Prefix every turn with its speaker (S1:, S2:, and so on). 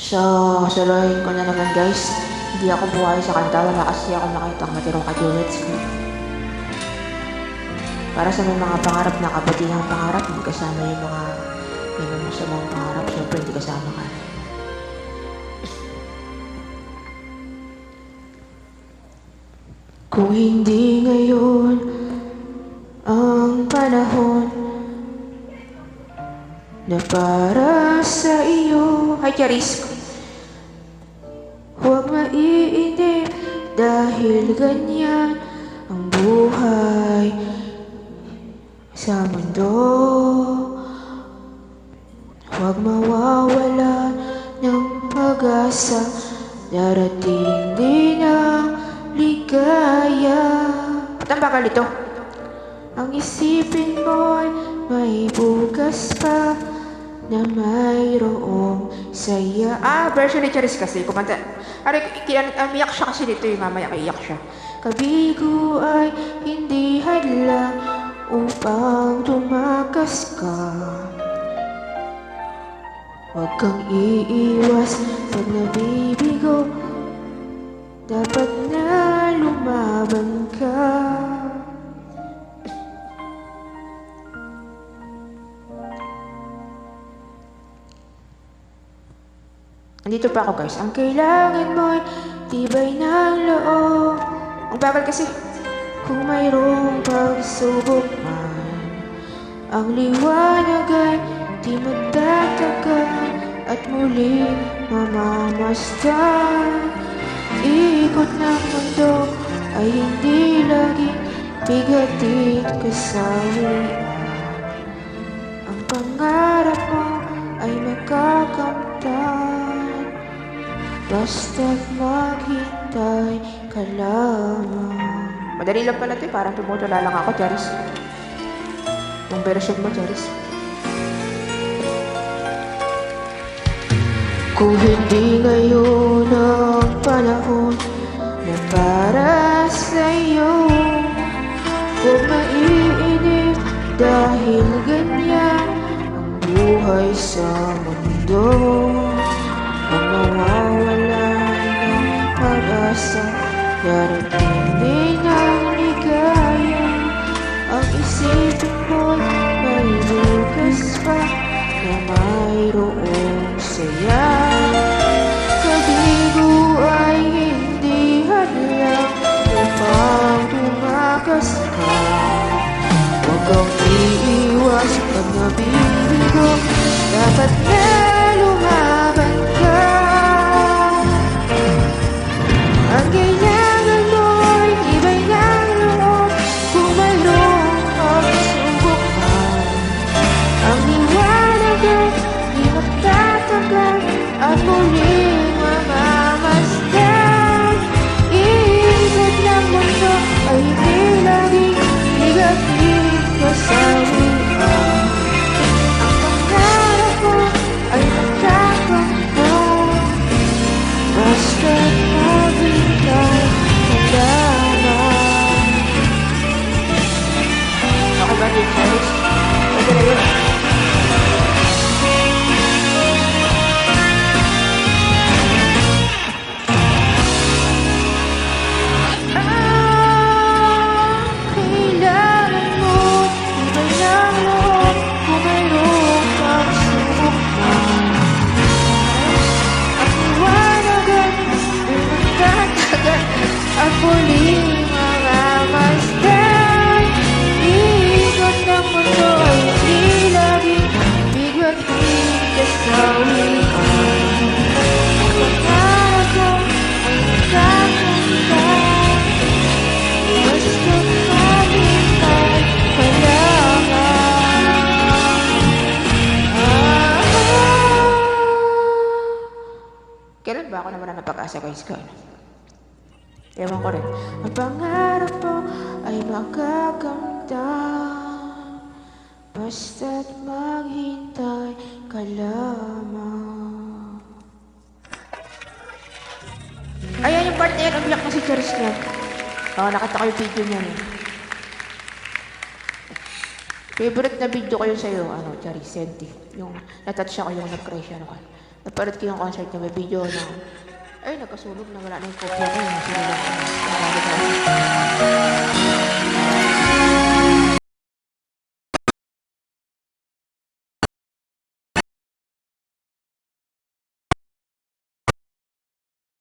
S1: So, suluhin ko na naman guys. Hindi ako buhay sa kanta. Wala kasi ako nakita ang matirong ka-duets ko. Para sa may mga pangarap na kabatihang pangarap, hindi kasama yung mga masamang pangarap. Siyempre, hindi kasama ka. Kung hindi ngayon ang panahon na para sa iyo. Hi, Charis. Huwag maiinip dahil ganyan ang buhay sa mundo. Huwag mawawalan ng pag-asa, darating din ang ligaya. Ba't ang bakal ito? Ang isipin mo'y may bukas pa na mayroong saya. Version ni Charis kasi. Kumanta. Umiyak siya kasi dito yung mamaya kaiyak siya. Kabigo ay hindi hadlang upang tumakas ka. Huwag kang iiwas pag nabibigo. Dapat na lumaban ka. Andito pa ako guys. Ang kailangan mo'y tibay ng loob. Ang bagal kasi. Kung mayroong pagsubok man, ang liwanag ay di magtatagal at muling mamamasdan. Ikot ng mundo ay hindi laging bigatid kasawian. Ang pangarap mo ay makakamtan, basta't maghintay ka lamang. Madali lang pala ito eh. Parang tumutula lang ako, Charis. Yung version mo, Charis. Kung hindi ngayon ang panahon na para sa'yo, huwag maiinip dahil ganyan ang buhay sa mundo. Huwag mawawalan ng pag-asa, darating din ang ligaya. Ang isipin mo'y may bukas pa na mayroong saya. Kabigo ay hindi hadlang upang tumakas ka. Huwag kang iiwas pag nabibigo. Dapat na lumaban ka. Ang kailangan mo'y tibay ng loob. Kung mayroong pagsubok man, ang liwanag ay di magtatagal at muling mamamasdan. Iikot ng mundo ay hindi laging bigatid kasawian. Ang pangarap mo ay magkakamtan, basta't maghintay ka lamang. Ako ba din, Charis? Pwede na yun. At muling mamamasdan. Ikot ng mundo ay hindi laging bigatid kasawian. Ang pangarap ko ay magkakamtan, basta't maghintay ka lamang. Kailan ba ako naman na pag-asa guys ko? Ewan ko rin. Ang pangarap mo ay makakamtan, basta't maghintay ka lamang. Ayan yung part na yan. Umiyak na si Charis niya. Nakita ko yung video niya. Favorite na video ko yun sa'yo, Charis, Senti. Yung natouch ako yung nag-cry siya. Napanood ko yung concert niya, may video na, ay, nagkasunog na wala na yung kopya ko. Nasunog ako.